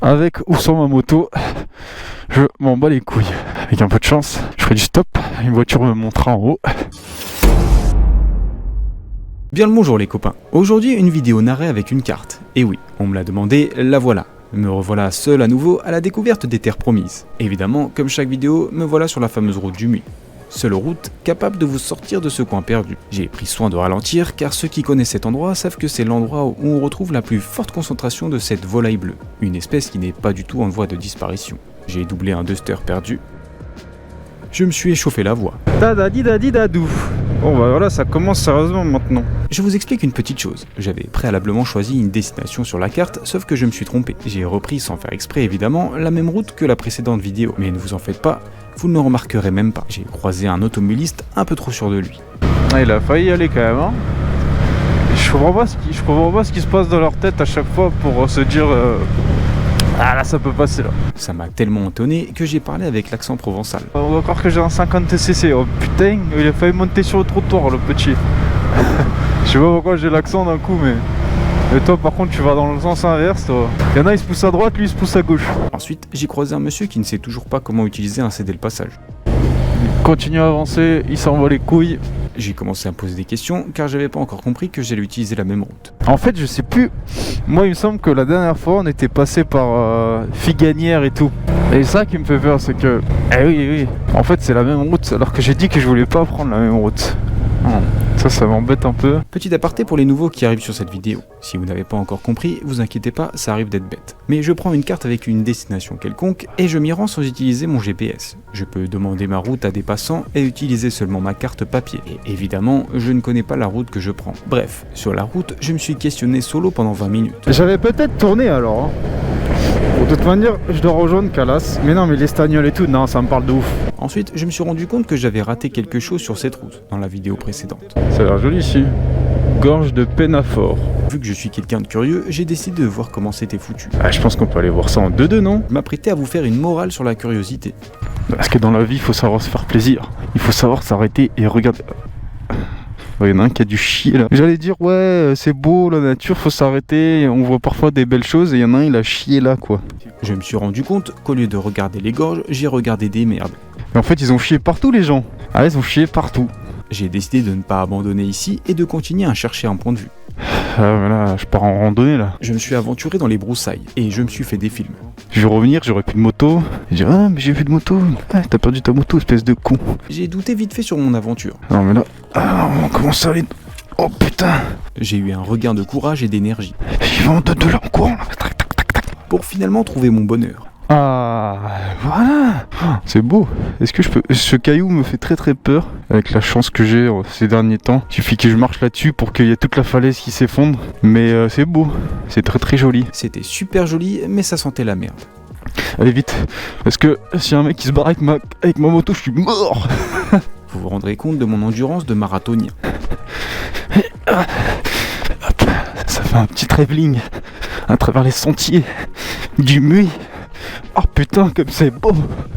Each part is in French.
Avec ou sans ma moto, je m'en bats les couilles. Avec un peu de chance, je ferai du stop, une voiture me montera en haut. Bien le bonjour les copains. Aujourd'hui une vidéo narrée avec une carte. Et oui, on me l'a demandé, la voilà. Me revoilà seul à nouveau à la découverte des terres promises. Évidemment, comme chaque vidéo, me voilà sur la fameuse route du Muy. Seule route capable de vous sortir de ce coin perdu. J'ai pris soin de ralentir car ceux qui connaissent cet endroit savent que c'est l'endroit où on retrouve la plus forte concentration de cette volaille bleue, une espèce qui n'est pas du tout en voie de disparition. J'ai doublé un duster perdu. Je me suis échauffé la voix. Dadadidadidadou. Bon bah voilà, ça commence sérieusement maintenant. Je vous explique une petite chose. J'avais préalablement choisi une destination sur la carte, sauf que je me suis trompé. J'ai repris sans faire exprès évidemment la même route que la précédente vidéo. Mais ne vous en faites pas, vous ne le remarquerez même pas. J'ai croisé un automobiliste un peu trop sûr de lui. Ah, il a failli y aller quand même, hein. Je comprends pas ce qui se passe dans leur tête à chaque fois pour se dire ah là ça peut passer là. Ça m'a tellement étonné que j'ai parlé avec l'accent provençal. On va croire que j'ai un 50cc, oh putain, il a failli monter sur le trottoir le petit. Je sais pas pourquoi j'ai l'accent d'un coup mais... Et toi par contre tu vas dans le sens inverse toi. Il y en a il se pousse à droite, lui il se pousse à gauche. Ensuite j'ai croisé un monsieur qui ne sait toujours pas comment utiliser un céder le passage. Il continue à avancer, il s'en va les couilles. J'ai commencé à me poser des questions car j'avais pas encore compris que j'allais utiliser la même route. En fait je sais plus, moi il me semble que la dernière fois on était passé par Figanière et tout. Et ça qui me fait peur c'est que, oui, en fait c'est la même route alors que j'ai dit que je voulais pas prendre la même route. Ça m'embête un peu. Petit aparté pour les nouveaux qui arrivent sur cette vidéo. Si vous n'avez pas encore compris, vous inquiétez pas, ça arrive d'être bête. Mais je prends une carte avec une destination quelconque et je m'y rends sans utiliser mon GPS. Je peux demander ma route à des passants et utiliser seulement ma carte papier. Et évidemment, je ne connais pas la route que je prends. Bref, sur la route, je me suis questionné solo pendant 20 minutes. J'avais peut-être tourné alors. Hein. De toute manière, je dois rejoindre Calas. Mais non, mais l'espagnol et tout, non, ça me parle de ouf. Ensuite, je me suis rendu compte que j'avais raté quelque chose sur cette route, dans la vidéo précédente. Ça a l'air joli ici. Gorge de Pénaphore. Vu que je suis quelqu'un de curieux, j'ai décidé de voir comment c'était foutu. Ah, je pense qu'on peut aller voir ça en 2-2, non? Je m'apprêtais à vous faire une morale sur la curiosité. Parce que dans la vie, il faut savoir se faire plaisir. Il faut savoir s'arrêter et regarder. Il y en a un qui a dû chier là. J'allais dire ouais c'est beau la nature, faut s'arrêter, on voit parfois des belles choses et il y en a un il a chié là quoi. Je me suis rendu compte qu'au lieu de regarder les gorges, j'ai regardé des merdes. Mais en fait ils ont chié partout les gens. Ah ils ont chié partout. J'ai décidé de ne pas abandonner ici et de continuer à chercher un point de vue. Ah mais là je pars en randonnée là. Je me suis aventuré dans les broussailles et je me suis fait des films. Je vais revenir, j'aurais plus de moto. Je dis ah mais j'ai plus de moto. Ah, t'as perdu ta moto espèce de con. J'ai douté vite fait sur mon aventure. Non mais là, on commence à aller... Oh putain. J'ai eu un regain de courage et d'énergie. J'y vais en deux là en courant là. Tac, tac, tac, tac. Pour finalement trouver mon bonheur. Ah voilà. C'est beau. Est-ce que je peux... Ce caillou me fait très très peur. Avec la chance que j'ai ces derniers temps. Il suffit que je marche là-dessus pour qu'il y ait toute la falaise qui s'effondre. Mais c'est beau. C'est très très joli. C'était super joli mais ça sentait la merde. Allez vite. Parce que si un mec qui se barre avec ma moto je suis mort. Vous vous rendrez compte de mon endurance de marathonien. Hop, ça fait un petit travelling à travers les sentiers du Muy. Oh putain comme c'est beau.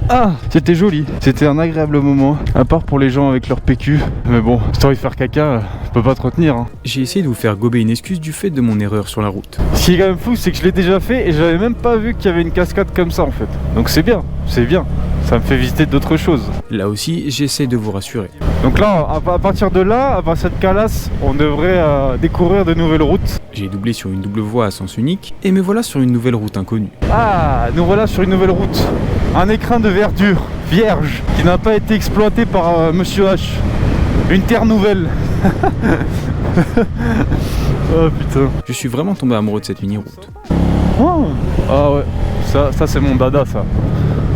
Ah c'était joli, c'était un agréable moment. À part pour les gens avec leur PQ. Mais bon, si t'as envie de faire caca, je peux pas te retenir hein. J'ai essayé de vous faire gober une excuse du fait de mon erreur sur la route. Ce qui est quand même fou c'est que je l'ai déjà fait et j'avais même pas vu qu'il y avait une cascade comme ça en fait. Donc c'est bien, c'est bien. Ça me fait visiter d'autres choses. Là aussi, j'essaie de vous rassurer. Donc là, à partir de là, à partir de Calas, on devrait découvrir de nouvelles routes. J'ai doublé sur une double voie à sens unique et me voilà sur une nouvelle route inconnue. Ah, nous voilà sur une nouvelle route. Un écrin de verdure, vierge, qui n'a pas été exploité par Monsieur H. Une terre nouvelle. Oh putain. Je suis vraiment tombé amoureux de cette mini-route. Oh. Ah ouais, ça c'est mon dada ça.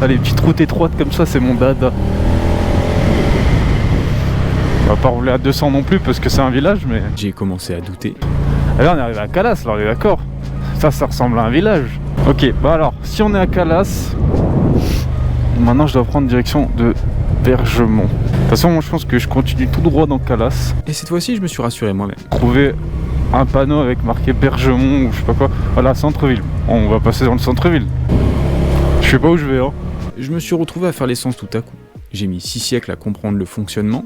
Ah, les petites routes étroites comme ça, c'est mon dada. On va pas rouler à 200 non plus parce que c'est un village, mais... J'ai commencé à douter. Et là, on est arrivé à Calas, là, on est d'accord. Ça ressemble à un village. Ok, bah alors, si on est à Calas, maintenant je dois prendre direction de Bergemont. De toute façon, moi je pense que je continue tout droit dans Calas. Et cette fois-ci, je me suis rassuré moi-même. Trouver un panneau avec marqué Bergemont ou je sais pas quoi. Voilà, centre-ville. On va passer dans le centre-ville. Je sais pas où je vais, hein. Je me suis retrouvé à faire l'essence tout à coup. J'ai mis 6 siècles à comprendre le fonctionnement.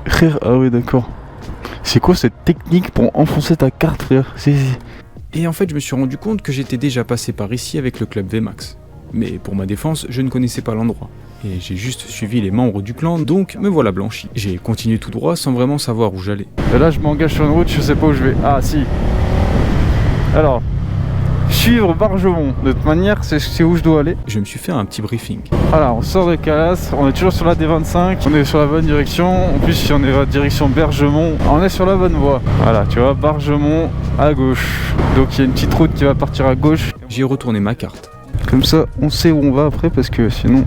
Frère, ah oui d'accord. C'est quoi cette technique pour enfoncer ta carte frère? Et en fait, je me suis rendu compte que j'étais déjà passé par ici avec le club VMAX. Mais pour ma défense, je ne connaissais pas l'endroit. Et j'ai juste suivi les membres du clan, donc me voilà blanchi. J'ai continué tout droit sans vraiment savoir où j'allais. Et là je m'engage sur une route, je sais pas où je vais. Ah si. Alors, suivre Bargemont. De toute manière, c'est où je dois aller. Je me suis fait un petit briefing. Voilà, on sort de Calas, on est toujours sur la D25, on est sur la bonne direction. En plus, si on est en direction Bergemont, on est sur la bonne voie. Voilà, tu vois, Bargemont à gauche. Donc il y a une petite route qui va partir à gauche. J'ai retourné ma carte. Comme ça, on sait où on va après parce que sinon,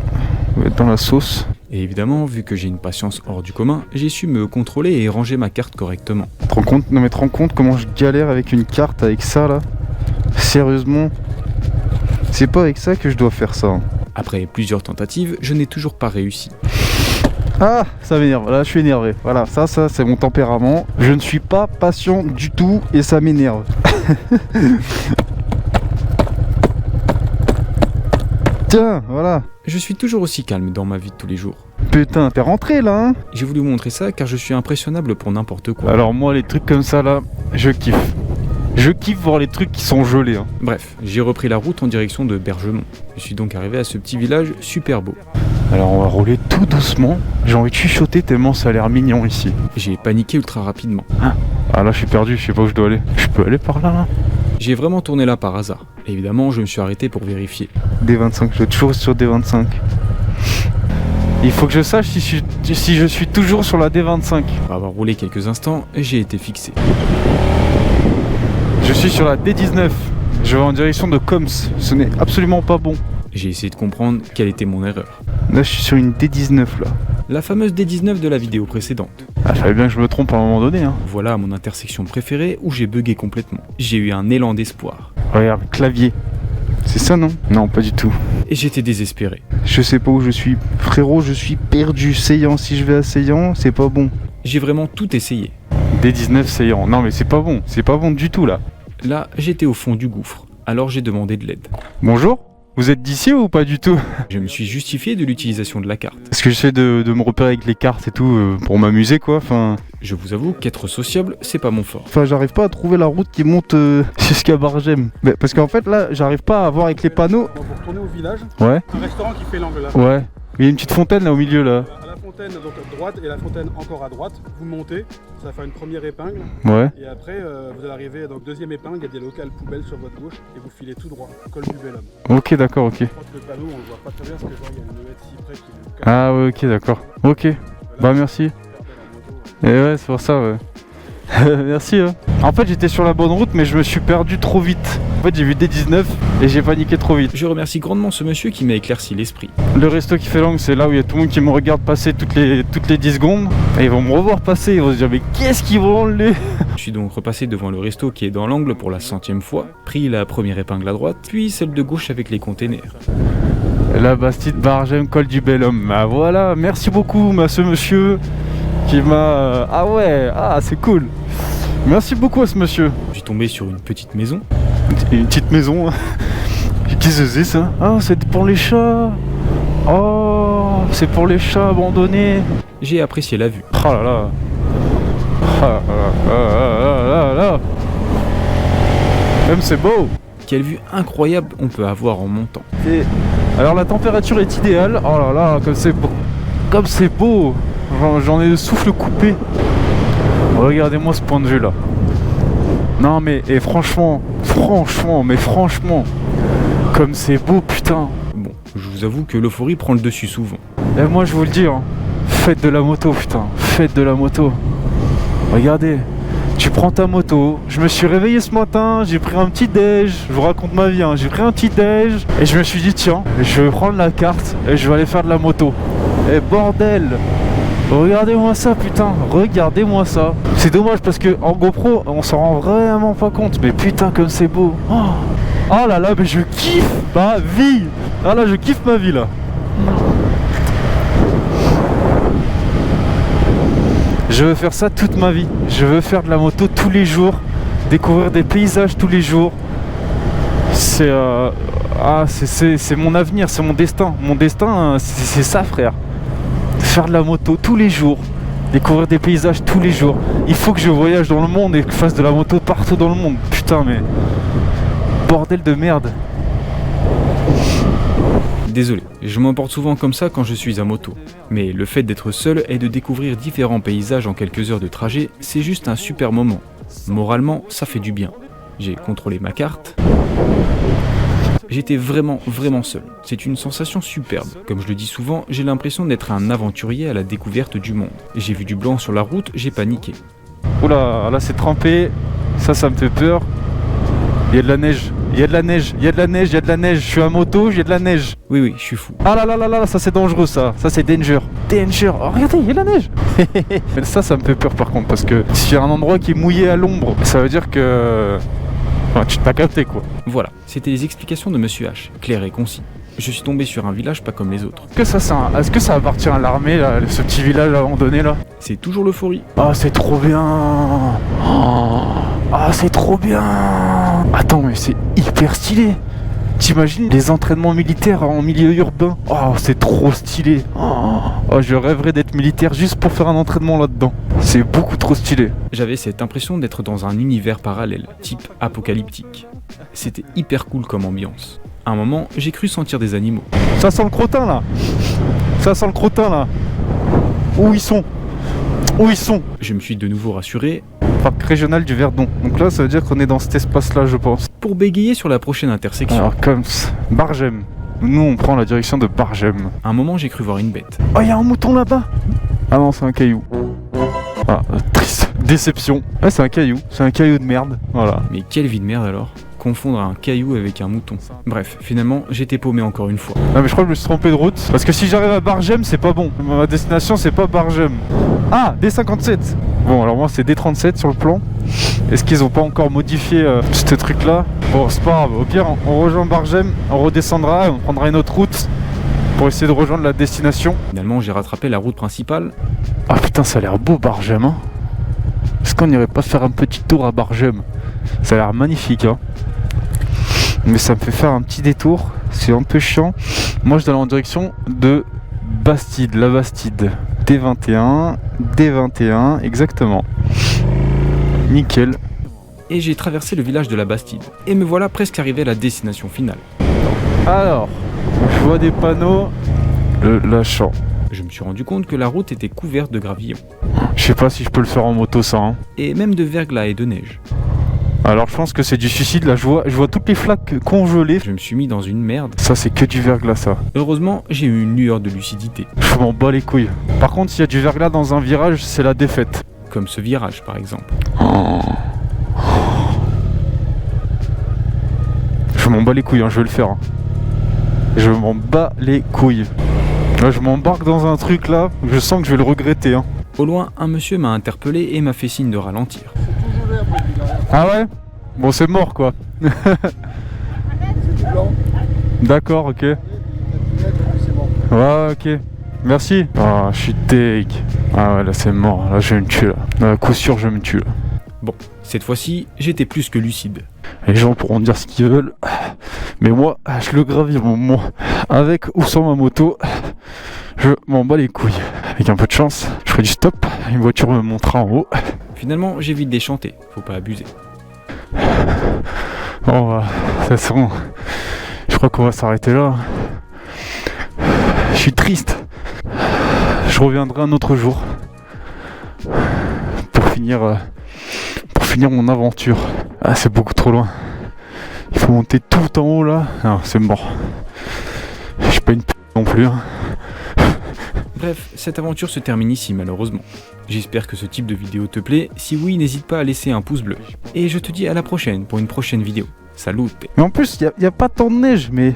on va être dans la sauce. Et évidemment, vu que j'ai une patience hors du commun, j'ai su me contrôler et ranger ma carte correctement. Te rends compte, non mais te rends compte comment je galère avec une carte avec ça là? Sérieusement? C'est pas avec ça que je dois faire ça. Hein. Après plusieurs tentatives, je n'ai toujours pas réussi. Ah, ça m'énerve, là je suis énervé. Voilà, ça c'est mon tempérament. Je ne suis pas patient du tout et ça m'énerve. Tiens, voilà. Je suis toujours aussi calme dans ma vie de tous les jours. Putain, t'es rentré là, hein? J'ai voulu vous montrer ça car je suis impressionnable pour n'importe quoi. Alors moi, les trucs comme ça là, je kiffe. Je kiffe voir les trucs qui sont gelés. Hein. Bref, j'ai repris la route en direction de Bergemont. Je suis donc arrivé à ce petit village super beau. Alors on va rouler tout doucement. J'ai envie de chuchoter tellement ça a l'air mignon ici. J'ai paniqué ultra rapidement. Ah là je suis perdu, je sais pas où je dois aller. Je peux aller par là hein? J'ai vraiment tourné là par hasard. Évidemment, je me suis arrêté pour vérifier. D25, je vais toujours sur D25. Il faut que je sache si je suis toujours sur la D25. Après avoir roulé quelques instants, j'ai été fixé. Je suis sur la D19. Je vais en direction de Coms. Ce n'est absolument pas bon. J'ai essayé de comprendre quelle était mon erreur. Là je suis sur une D19 là. La fameuse D19 de la vidéo précédente. Ah, fallait bien que je me trompe à un moment donné hein. Voilà mon intersection préférée où j'ai bugué complètement. J'ai eu un élan d'espoir. Regarde, clavier. C'est ça non? Non, pas du tout. Et j'étais désespéré. Je sais pas où je suis. Frérot, je suis perdu. Seyant, si je vais à Seyant, c'est pas bon. J'ai vraiment tout essayé. D19 Seyant. Non mais c'est pas bon. C'est pas bon du tout là. Là, j'étais au fond du gouffre. Alors j'ai demandé de l'aide. Bonjour? Vous êtes d'ici ou pas du tout? Je me suis justifié de l'utilisation de la carte. Est-ce que j'essaie de me repérer avec les cartes et tout pour m'amuser quoi? Je vous avoue qu'être sociable, c'est pas mon fort. J'arrive pas à trouver la route qui monte jusqu'à Bargem. Mais parce qu'en fait là, j'arrive pas à voir avec les panneaux. Vous retournez au village, Ouais. un restaurant qui fait l'angle là. Ouais. Il y a une petite fontaine là au milieu là. À la fontaine donc à droite et la fontaine encore à droite, vous montez, ça va faire une première épingle. Ouais. Et après vous allez arriver donc deuxième épingle, il y a des locales poubelles sur votre gauche et vous filez tout droit, col du Bel Homme. Ok, d'accord, ok. Je crois que le panneau on le voit pas très bien parce que je vois il y a une levette cyprès qui est le Ah ouais, ok, d'accord. Ok. Bah merci. Et ouais, c'est pour ça, ouais. Merci. Hein. En fait, j'étais sur la bonne route, mais je me suis perdu trop vite. En fait, j'ai vu D19 et j'ai paniqué trop vite. Je remercie grandement ce monsieur qui m'a éclairci l'esprit. Le resto qui fait l'angle, c'est là où il y a tout le monde qui me regarde passer toutes les 10 secondes. Et ils vont me revoir passer, ils vont se dire mais qu'est-ce qu'ils vont enlever? Je suis donc repassé devant le resto qui est dans l'angle pour la 100e fois, pris la première épingle à droite, puis celle de gauche avec les containers. La Bastide Bargem, col du Bel Homme. Ah voilà, merci beaucoup, ce monsieur qui m'a... Ah ouais, ah c'est cool. Merci beaucoup à ce monsieur. Je suis tombé sur une petite maison. Une petite maison. Qu'est-ce que c'est ça? Ah, c'est pour les chats. Oh, c'est pour les chats abandonnés. J'ai apprécié la vue. Oh là là. Oh là là là là. Même c'est beau. Quelle vue incroyable on peut avoir en montant. Alors la température est idéale. Oh là là, comme c'est beau. Comme c'est beau. J'en ai le souffle coupé. Regardez-moi ce point de vue là. Non mais et franchement, comme c'est beau putain. Bon, je vous avoue que l'euphorie prend le dessus souvent. Et moi je vous le dis, hein, faites de la moto putain, faites de la moto. Regardez, tu prends ta moto, je me suis réveillé ce matin, j'ai pris un petit déj, je vous raconte ma vie, hein, j'ai pris un petit déj et je me suis dit tiens, je vais prendre la carte et je vais aller faire de la moto. Et bordel! Regardez-moi ça putain, regardez-moi ça. C'est dommage parce que en GoPro on s'en rend vraiment pas compte. Mais putain comme c'est beau. Oh là là mais je kiffe ma vie. Ah là je kiffe ma vie là. Je veux faire ça toute ma vie. Je veux faire de la moto tous les jours. Découvrir des paysages tous les jours. C'est mon avenir, c'est mon destin. Mon destin c'est ça frère. Faire de la moto tous les jours, découvrir des paysages tous les jours. Il faut que je voyage dans le monde et que je fasse de la moto partout dans le monde. Putain mais Bordel de merde. Désolé, je m'emporte souvent comme ça quand je suis à moto. Mais le fait d'être seul et de découvrir différents paysages en quelques heures de trajet, c'est juste un super moment. Moralement, ça fait du bien. J'ai contrôlé ma carte. J'étais vraiment seul. C'est une sensation superbe. Comme je le dis souvent, j'ai l'impression d'être un aventurier à la découverte du monde. J'ai vu du blanc sur la route, j'ai paniqué. Oula, là c'est trempé. Ça me fait peur. Il y a de la neige. Il y a de la neige. Il y a de la neige. Il y a de la neige. Je suis à moto, j'ai de la neige. Oui, je suis fou. Ah là, ça c'est dangereux ça. Ça c'est danger. Danger. Oh regardez, il y a de la neige. Mais ça me fait peur par contre. Parce que s'il y a un endroit qui est mouillé à l'ombre, ça veut dire que... Enfin, tu t'as capté quoi. Voilà, c'était les explications de Monsieur H, clair et concis. Je suis tombé sur un village pas comme les autres. Est-ce que ça appartient à l'armée là, ce petit village abandonné là? C'est toujours l'euphorie. Ah c'est trop bien. Ah c'est trop bien. Attends mais c'est hyper stylé. T'imagines les entraînements militaires en milieu urbain? Oh c'est trop stylé. Oh je rêverais d'être militaire juste pour faire un entraînement là-dedans. C'est beaucoup trop stylé. J'avais cette impression d'être dans un univers parallèle, type apocalyptique. C'était hyper cool comme ambiance. À un moment, j'ai cru sentir des animaux. Ça sent le crottin là. Ça sent le crottin là. Où ils sont? Où ils sont? Je me suis de nouveau rassuré. Parc régional du Verdon. Donc là ça veut dire qu'on est dans cet espace là je pense. Pour bégayer sur la prochaine intersection. Alors comme ça. Bargem. Nous on prend la direction de Bargem. À un moment j'ai cru voir une bête. Oh y'a un mouton là-bas. Ah non c'est un caillou. Ah triste. Déception. Ouais c'est un caillou. C'est un caillou de merde. Voilà. Mais quelle vie de merde alors. Confondre un caillou avec un mouton. Bref, finalement, j'étais paumé encore une fois. Non mais je crois que je me suis trompé de route. Parce que si j'arrive à Bargem, c'est pas bon. Ma destination, c'est pas Bargem. Ah, D57. Bon, alors moi, c'est D37 sur le plan. Est-ce qu'ils ont pas encore modifié ce truc-là? Bon, c'est pas grave. Au pire, on rejoint Bargem, on redescendra, et on prendra une autre route pour essayer de rejoindre la destination. Finalement, j'ai rattrapé la route principale. Ah putain, ça a l'air beau, Bargem, hein. Est-ce qu'on irait pas faire un petit tour à Bargem? Ça a l'air magnifique, hein. Mais ça me fait faire un petit détour, c'est un peu chiant. Moi je dois aller en direction de Bastide, la Bastide. D21, exactement. Nickel. Et j'ai traversé le village de la Bastide. Et me voilà presque arrivé à la destination finale. Alors, je vois des panneaux, le lâchant. Je me suis rendu compte que la route était couverte de gravillons. Je sais pas si je peux le faire en moto ça, hein. Et même de verglas et de neige. Alors je pense que c'est du suicide, là je vois toutes les flaques congelées. Je me suis mis dans une merde. Ça c'est que du verglas ça. Heureusement, j'ai eu une lueur de lucidité. Je m'en bats les couilles. Par contre s'il y a du verglas dans un virage, c'est la défaite. Comme ce virage par exemple. Je m'en bats les couilles, hein, je vais le faire. Hein. Je m'en bats les couilles. Là je m'embarque dans un truc là, je sens que je vais le regretter. Hein. Au loin, un monsieur m'a interpellé et m'a fait signe de ralentir. Ah ouais? Bon c'est mort quoi. D'accord, ok. Ouais, ok. Merci. Ah, je suis deg. Ah ouais, là c'est mort. Là je vais me tuer là. À coup sûr je me tue là. Bon, cette fois-ci, j'étais plus que lucide. Les gens pourront dire ce qu'ils veulent. Mais moi, je le gravis moi. Avec ou sans ma moto, je m'en bats les couilles. Avec un peu de chance, je ferai du stop. Une voiture me montera en haut. Finalement, j'ai vite déchanté. Faut pas abuser. Bon, bah, de toute façon, je crois qu'on va s'arrêter là. Je suis triste. Je reviendrai un autre jour pour finir mon aventure. Ah, c'est beaucoup trop loin. Il faut monter tout en haut là. Non, c'est mort. Je suis pas une p non plus. Hein. Bref, cette aventure se termine ici malheureusement. J'espère que ce type de vidéo te plaît. Si oui, n'hésite pas à laisser un pouce bleu. Et je te dis à la prochaine pour une prochaine vidéo. Salut. Mais en plus, y a pas tant de neige, mais...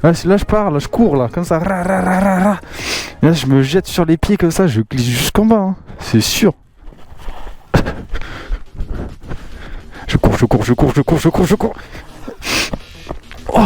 Là je pars, là je cours là, comme ça. Là je me jette sur les pieds comme ça, je glisse jusqu'en bas. Hein. C'est sûr. Je cours. Oh